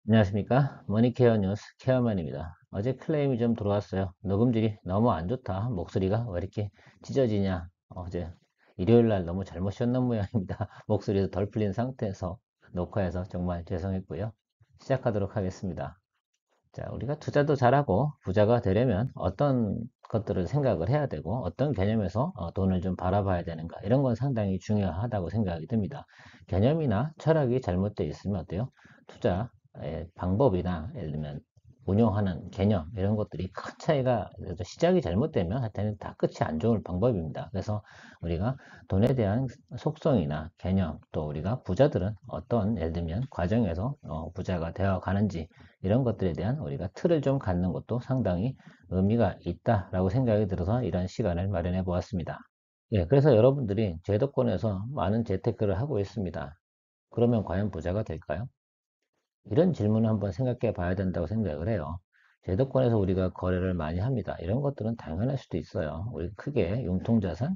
안녕하십니까? 머니케어 뉴스 케어만입니다. 어제 클레임이 좀 들어왔어요. 녹음질이 너무 안 좋다. 목소리가 왜 이렇게 찢어지냐? 어제 일요일 날 너무 잘못 쉬었는 모양입니다. 목소리도 덜 풀린 상태에서 녹화해서 정말 죄송했고요. 시작하도록 하겠습니다. 자, 우리가 투자도 잘하고 부자가 되려면 어떤 것들을 생각을 해야 되고 어떤 개념에서 돈을 좀 바라봐야 되는가 이런 건 상당히 중요하다고 생각이 듭니다. 개념이나 철학이 잘못되어 있으면 어때요? 투자의 방법이나 예를 들면 운용하는 개념 이런 것들이 큰 차이가 시작이 잘못되면 하여튼 다 끝이 안 좋은 방법입니다. 그래서 우리가 돈에 대한 속성이나 개념 또 우리가 부자들은 어떤 예를 들면 과정에서 부자가 되어 가는지 이런 것들에 대한 우리가 틀을 좀 갖는 것도 상당히 의미가 있다라고 생각이 들어서 이런 시간을 마련해 보았습니다. 예, 그래서 여러분들이 제도권에서 많은 재테크를 하고 있습니다. 그러면 과연 부자가 될까요? 이런 질문을 한번 생각해 봐야 된다고 생각을 해요. 제도권에서 우리가 거래를 많이 합니다. 이런 것들은 당연할 수도 있어요. 우리 크게 융통자산,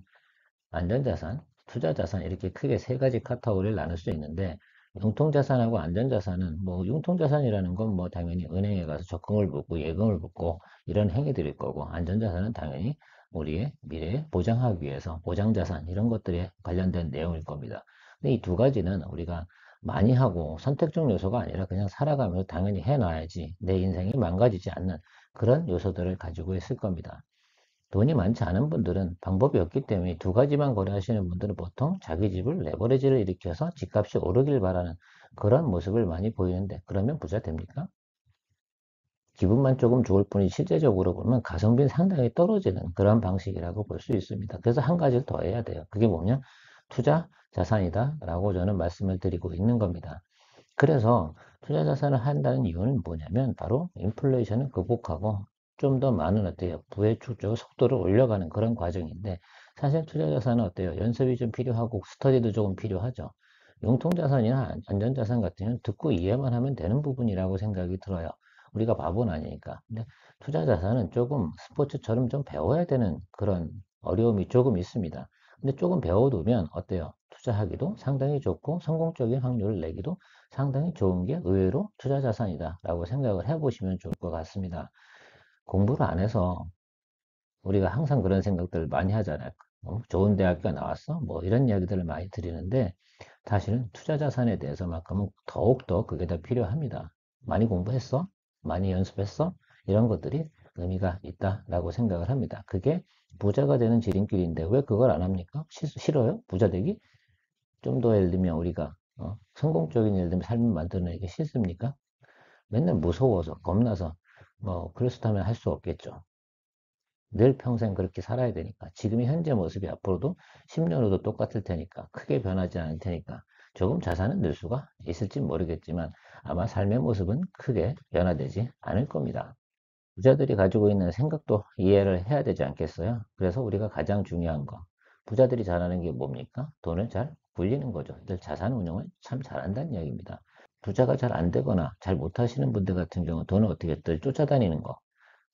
안전자산, 투자자산 이렇게 크게 세 가지 카테고리를 나눌 수 있는데 융통자산하고 안전자산은 뭐 융통자산이라는 건 뭐 당연히 은행에 가서 적금을 붓고 예금을 붓고 이런 행위들일 거고 안전자산은 당연히 우리의 미래에 보장하기 위해서 보장자산 이런 것들에 관련된 내용일 겁니다. 근데 이 두 가지는 우리가 많이 하고 선택적 요소가 아니라 그냥 살아가면서 당연히 해놔야지 내 인생이 망가지지 않는 그런 요소들을 가지고 있을 겁니다. 돈이 많지 않은 분들은 방법이 없기 때문에 두 가지만 거래하시는 분들은 보통 자기 집을 레버리지를 일으켜서 집값이 오르길 바라는 그런 모습을 많이 보이는데 그러면 부자 됩니까? 기분만 조금 좋을 뿐이지 실제적으로 보면 가성비는 상당히 떨어지는 그런 방식이라고 볼 수 있습니다. 그래서 한 가지를 더 해야 돼요. 그게 뭐냐? 투자 자산이다 라고 저는 말씀을 드리고 있는 겁니다. 그래서 투자 자산을 한다는 이유는 뭐냐면 바로 인플레이션을 극복하고 좀 더 많은 어때요? 부의 축적 속도를 올려가는 그런 과정인데 사실 투자 자산은 어때요? 연습이 좀 필요하고 스터디도 조금 필요하죠. 융통 자산이나 안전 자산 같은 경우는 듣고 이해만 하면 되는 부분이라고 생각이 들어요. 우리가 바보는 아니니까. 근데 투자 자산은 조금 스포츠처럼 좀 배워야 되는 그런 어려움이 조금 있습니다. 근데 조금 배워두면 어때요? 투자하기도 상당히 좋고 성공적인 확률을 내기도 상당히 좋은 게 의외로 투자 자산이다라고 생각을 해보시면 좋을 것 같습니다. 공부를 안 해서 우리가 항상 그런 생각들을 많이 하잖아요. 좋은 대학교 나왔어? 뭐 이런 이야기들을 많이 드리는데 사실은 투자 자산에 대해서만큼은 더욱더 그게 더 필요합니다. 많이 공부했어? 많이 연습했어? 이런 것들이 의미가 있다라고 생각을 합니다. 그게 부자가 되는 지름길인데 왜 그걸 안 합니까? 싫어요? 부자 되기? 좀 더 예를 들면 우리가 성공적인 예를 들면 삶을 만들어내기 싫습니까? 맨날 무서워서 겁나서 뭐 그렇다면 할 수 없겠죠. 늘 평생 그렇게 살아야 되니까 지금의 현재 모습이 앞으로도 10년 후도 똑같을 테니까 크게 변하지 않을 테니까 조금 자산은 늘 수가 있을지 모르겠지만 아마 삶의 모습은 크게 변화되지 않을 겁니다. 부자들이 가지고 있는 생각도 이해를 해야 되지 않겠어요? 그래서 우리가 가장 중요한 거 부자들이 잘하는 게 뭡니까? 돈을 잘 굴리는 거죠. 늘 자산 운용을 참 잘한다는 이야기입니다. 부자가 잘 안 되거나 잘 못하시는 분들 같은 경우 돈을 어떻게들 쫓아다니는 거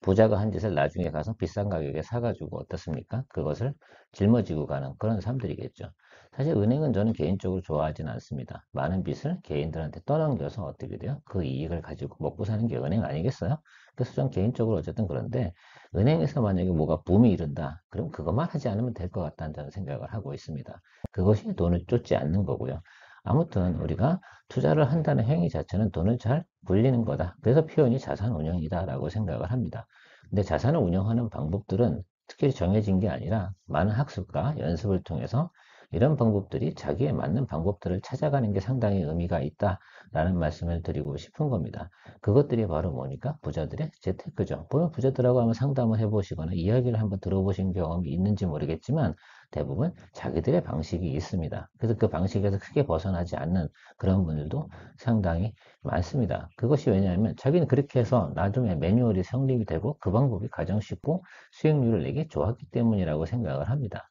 부자가 한 짓을 나중에 가서 비싼 가격에 사가지고 어떻습니까? 그것을 짊어지고 가는 그런 사람들이겠죠. 사실 은행은 저는 개인적으로 좋아하진 않습니다. 많은 빚을 개인들한테 떠넘겨서 어떻게 돼요? 그 이익을 가지고 먹고 사는 게 은행 아니겠어요? 그래서 전 개인적으로 어쨌든 그런데 은행에서 만약에 뭐가 붐이 이른다. 그럼 그것만 하지 않으면 될 것 같다는 저는 생각을 하고 있습니다. 그것이 돈을 쫓지 않는 거고요. 아무튼 우리가 투자를 한다는 행위 자체는 돈을 잘 굴리는 거다. 그래서 표현이 자산 운용이다라고 생각을 합니다. 근데 자산을 운영하는 방법들은 특별히 정해진 게 아니라 많은 학습과 연습을 통해서 이런 방법들이 자기에 맞는 방법들을 찾아가는 게 상당히 의미가 있다라는 말씀을 드리고 싶은 겁니다. 그것들이 바로 뭐니까 부자들의 재테크죠. 물론 부자들하고 한번 상담을 해보시거나 이야기를 한번 들어보신 경험이 있는지 모르겠지만 대부분 자기들의 방식이 있습니다. 그래서 그 방식에서 크게 벗어나지 않는 그런 분들도 상당히 많습니다. 그것이 왜냐하면 자기는 그렇게 해서 나중에 매뉴얼이 성립이 되고 그 방법이 가장 쉽고 수익률을 내기 좋았기 때문이라고 생각을 합니다.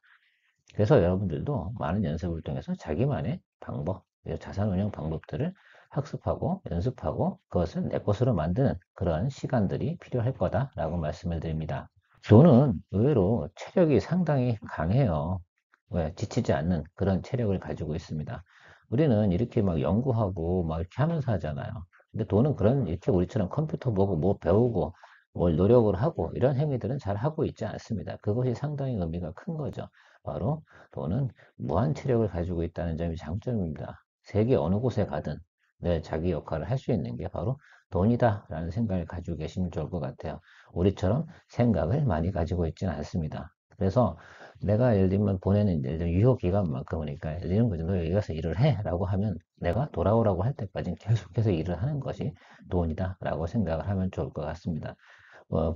그래서 여러분들도 많은 연습을 통해서 자기만의 방법, 자산운용 방법들을 학습하고 연습하고 그것을 내 것으로 만드는 그런 시간들이 필요할 거다라고 말씀을 드립니다. 저는 의외로 체력이 상당히 강해요. 왜? 지치지 않는 그런 체력을 가지고 있습니다. 우리는 이렇게 막 연구하고 막 이렇게 하면서 하잖아요. 근데 돈은 그런, 이렇게 우리처럼 컴퓨터 보고 뭐 배우고 뭘 노력을 하고 이런 행위들은 잘 하고 있지 않습니다. 그것이 상당히 의미가 큰 거죠. 바로 돈은 무한 체력을 가지고 있다는 점이 장점입니다. 세계 어느 곳에 가든 내 자기 역할을 할 수 있는 게 바로 돈이다 라는 생각을 가지고 계시면 좋을 것 같아요. 우리처럼 생각을 많이 가지고 있지는 않습니다. 그래서 내가 예를 들면 보내는 예를 들면 유효 기간만큼이니까 예를 들면 거죠. 너 여기 가서 일을 해 라고 하면 내가 돌아오라고 할 때까지 계속해서 일을 하는 것이 돈이다 라고 생각을 하면 좋을 것 같습니다.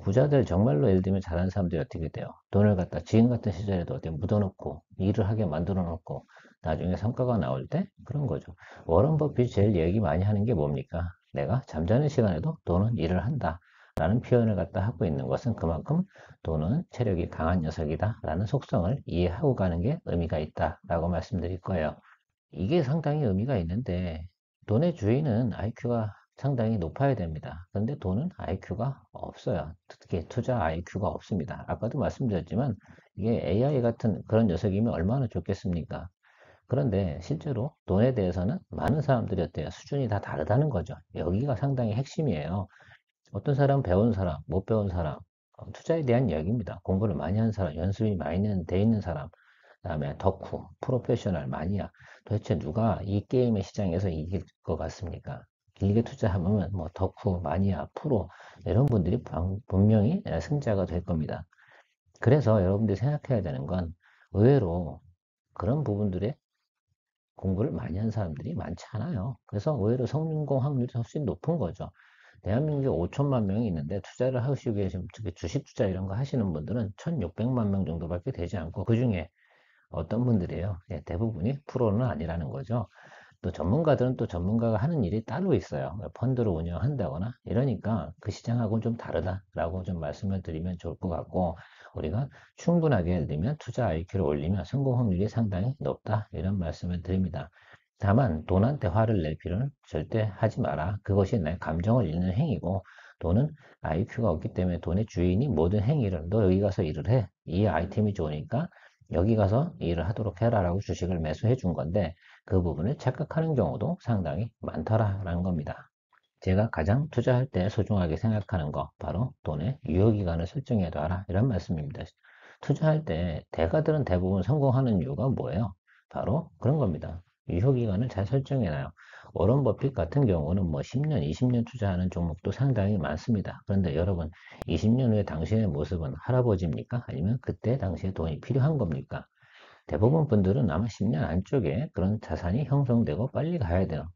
부자들 정말로 예를 들면 잘하는 사람들이 어떻게 돼요? 돈을 갖다 지금 같은 시절에도 어디 묻어놓고 일을 하게 만들어 놓고 나중에 성과가 나올 때 그런 거죠. 워런 버핏이 제일 얘기 많이 하는 게 뭡니까? 내가 잠자는 시간에도 돈은 일을 한다 라는 표현을 갖다 하고 있는 것은 그만큼 돈은 체력이 강한 녀석이다 라는 속성을 이해하고 가는 게 의미가 있다 라고 말씀드릴 거예요. 이게 상당히 의미가 있는데 돈의 주인은 IQ가 상당히 높아야 됩니다. 그런데 돈은 IQ가 없어요. 특히 투자 IQ가 없습니다. 아까도 말씀드렸지만 이게 AI 같은 그런 녀석이면 얼마나 좋겠습니까? 그런데 실제로 돈에 대해서는 많은 사람들이 어때요? 수준이 다 다르다는 거죠. 여기가 상당히 핵심이에요. 어떤 사람 배운 사람, 못 배운 사람, 투자에 대한 이야기입니다. 공부를 많이 한 사람, 연습이 많이 돼 있는 사람, 그다음에 덕후, 프로페셔널, 마니아. 도대체 누가 이 게임의 시장에서 이길 것 같습니까? 길게 투자하면 뭐 덕후, 마니아, 프로 이런 분들이 분명히 승자가 될 겁니다. 그래서 여러분들이 생각해야 되는 건 의외로 그런 부분들에 공부를 많이 한 사람들이 많지 않아요. 그래서 의외로 성공 확률이 훨씬 높은 거죠. 대한민국에 5천만 명이 있는데 투자를 하시고 계신 특히 주식 투자 이런 거 하시는 분들은 1,600만 명 정도밖에 되지 않고 그 중에 어떤 분들이에요. 예, 대부분이 프로는 아니라는 거죠. 또 전문가들은 또 전문가가 하는 일이 따로 있어요. 뭐 펀드를 운영한다거나 이러니까 그 시장하고는 좀 다르다라고 좀 말씀을 드리면 좋을 것 같고 우리가 충분하게 예를 들면 투자 IQ를 올리면 성공 확률이 상당히 높다 이런 말씀을 드립니다. 다만 돈한테 화를 낼 필요는 절대 하지 마라. 그것이 내 감정을 잃는 행위고 돈은 IQ가 없기 때문에 돈의 주인이 모든 행위를 너 여기 가서 일을 해. 이 아이템이 좋으니까 여기 가서 일을 하도록 해라 라고 주식을 매수해 준 건데 그 부분을 착각하는 경우도 상당히 많더라라는 겁니다. 제가 가장 투자할 때 소중하게 생각하는 거 바로 돈의 유효기간을 설정해 둬라 이런 말씀입니다. 투자할 때 대가들은 대부분 성공하는 이유가 뭐예요? 바로 그런 겁니다. 유효기간을 잘 설정해 놔요. 워런 버핏 같은 경우는 뭐 10년, 20년 투자하는 종목도 상당히 많습니다. 그런데 여러분 20년 후에 당신의 모습은 할아버지입니까? 아니면 그때 당시에 돈이 필요한 겁니까? 대부분 분들은 아마 10년 안쪽에 그런 자산이 형성되고 빨리 가야 돼요.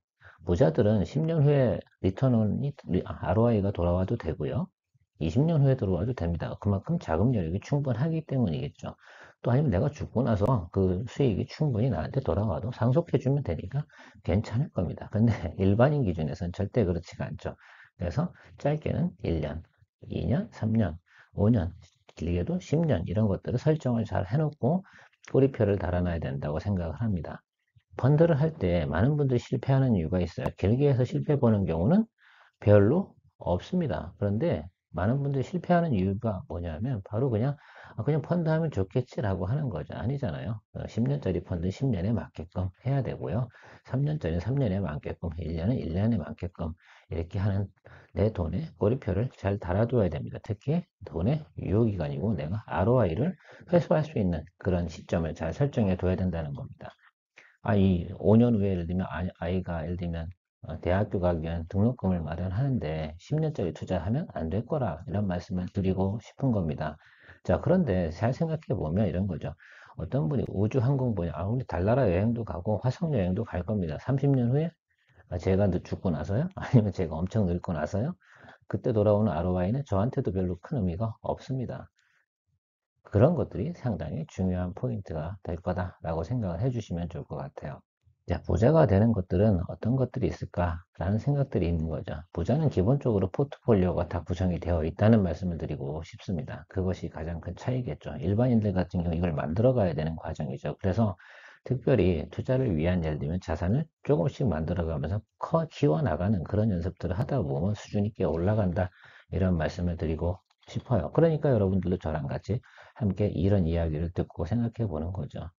부자들은 10년 후에 리턴이, ROI가 돌아와도 되고요. 20년 후에 들어와도 됩니다. 그만큼 자금 여력이 충분하기 때문이겠죠. 또 아니면 내가 죽고 나서 그 수익이 충분히 나한테 돌아와도 상속해주면 되니까 괜찮을 겁니다. 근데 일반인 기준에서는 절대 그렇지가 않죠. 그래서 짧게는 1년, 2년, 3년, 5년, 길게도 10년 이런 것들을 설정을 잘 해놓고 꼬리표를 달아놔야 된다고 생각을 합니다. 펀드를 할 때 많은 분들이 실패하는 이유가 있어요. 길게 해서 실패 보는 경우는 별로 없습니다. 그런데 많은 분들이 실패하는 이유가 뭐냐면 바로 그냥 펀드 하면 좋겠지라고 하는 거죠. 아니잖아요. 10년짜리 펀드 10년에 맞게끔 해야 되고요. 3년짜리 3년에 맞게끔, 1년은 1년에 맞게끔 이렇게 하는 내 돈에 꼬리표를 잘 달아둬야 됩니다. 특히 돈의 유효기간이고 내가 ROI를 회수할 수 있는 그런 시점을 잘 설정해 둬야 된다는 겁니다. 이 5년 후에 예를 들면 아이가 예를 들면 대학교 가기 위한 등록금을 마련하는데 10년짜리 투자하면 안 될 거라 이런 말씀을 드리고 싶은 겁니다. 자, 그런데 잘 생각해 보면 이런 거죠. 어떤 분이 우주 항공보냐, 우리 달나라 여행도 가고 화성 여행도 갈 겁니다. 30년 후에 제가 죽고 나서요? 아니면 제가 엄청 늙고 나서요? 그때 돌아오는 ROI는 저한테도 별로 큰 의미가 없습니다. 그런 것들이 상당히 중요한 포인트가 될 거다라고 생각을 해주시면 좋을 것 같아요. 자, 부자가 되는 것들은 어떤 것들이 있을까라는 생각들이 있는 거죠. 부자는 기본적으로 포트폴리오가 다 구성이 되어 있다는 말씀을 드리고 싶습니다. 그것이 가장 큰 차이겠죠. 일반인들 같은 경우 이걸 만들어 가야 되는 과정이죠. 그래서 특별히 투자를 위한 예를 들면 자산을 조금씩 만들어 가면서 키워 나가는 그런 연습들을 하다 보면 수준이 꽤 올라간다. 이런 말씀을 드리고 싶어요. 그러니까 여러분들도 저랑 같이 함께 이런 이야기를 듣고 생각해 보는 거죠.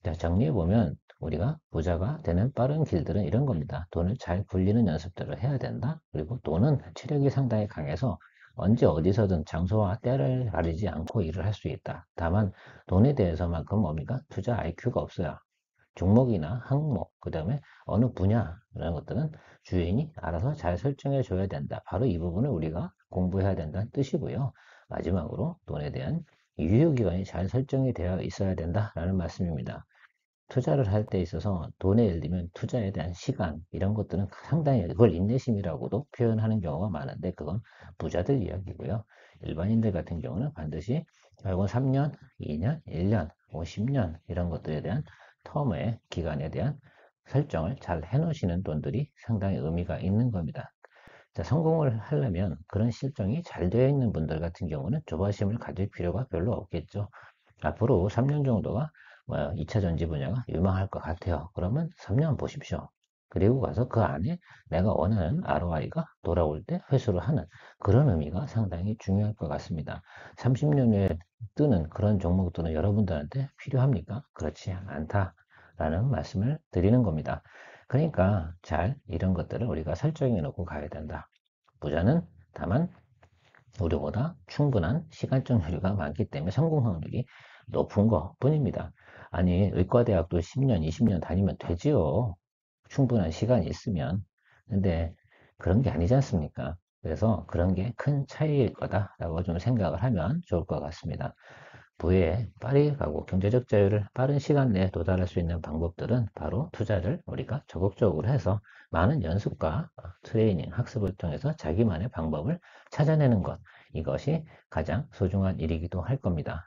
자, 정리해보면 우리가 부자가 되는 빠른 길들은 이런 겁니다. 돈을 잘 굴리는 연습들을 해야 된다. 그리고 돈은 체력이 상당히 강해서 언제 어디서든 장소와 때를 가리지 않고 일을 할 수 있다. 다만 돈에 대해서만큼 뭡니까? 투자 IQ가 없어요. 종목이나 항목, 그 다음에 어느 분야라는 것들은 주인이 알아서 잘 설정해 줘야 된다. 바로 이 부분을 우리가 공부해야 된다는 뜻이고요. 마지막으로 돈에 대한 유효기간이 잘 설정이 되어 있어야 된다라는 말씀입니다. 투자를 할 때 있어서 돈에 예를 들면 투자에 대한 시간 이런 것들은 상당히 그걸 인내심이라고도 표현하는 경우가 많은데 그건 부자들 이야기고요. 일반인들 같은 경우는 반드시 결국은 3년, 2년, 1년, 50년 이런 것들에 대한 텀의 기간에 대한 설정을 잘 해놓으시는 돈들이 상당히 의미가 있는 겁니다. 자, 성공을 하려면 그런 실정이 잘 되어 있는 분들 같은 경우는 조바심을 가질 필요가 별로 없겠죠. 앞으로 3년 정도가 2차 전지 분야가 유망할 것 같아요. 그러면 3년 보십시오. 그리고 가서 그 안에 내가 원하는 ROI가 돌아올 때 회수를 하는 그런 의미가 상당히 중요할 것 같습니다. 30년 후에 뜨는 그런 종목들은 여러분들한테 필요합니까? 그렇지 않다라는 말씀을 드리는 겁니다. 그러니까 잘 이런 것들을 우리가 설정해 놓고 가야 된다. 부자는 다만 우리보다 충분한 시간적 여유가 많기 때문에 성공 확률이 높은 것 뿐입니다. 아니, 의과대학도 10년, 20년 다니면 되지요. 충분한 시간이 있으면. 근데 그런 게 아니지 않습니까? 그래서 그런 게 큰 차이일 거다라고 좀 생각을 하면 좋을 것 같습니다. 부에 빨리 가고 경제적 자유를 빠른 시간 내에 도달할 수 있는 방법들은 바로 투자를 우리가 적극적으로 해서 많은 연습과 트레이닝, 학습을 통해서 자기만의 방법을 찾아내는 것. 이것이 가장 소중한 일이기도 할 겁니다.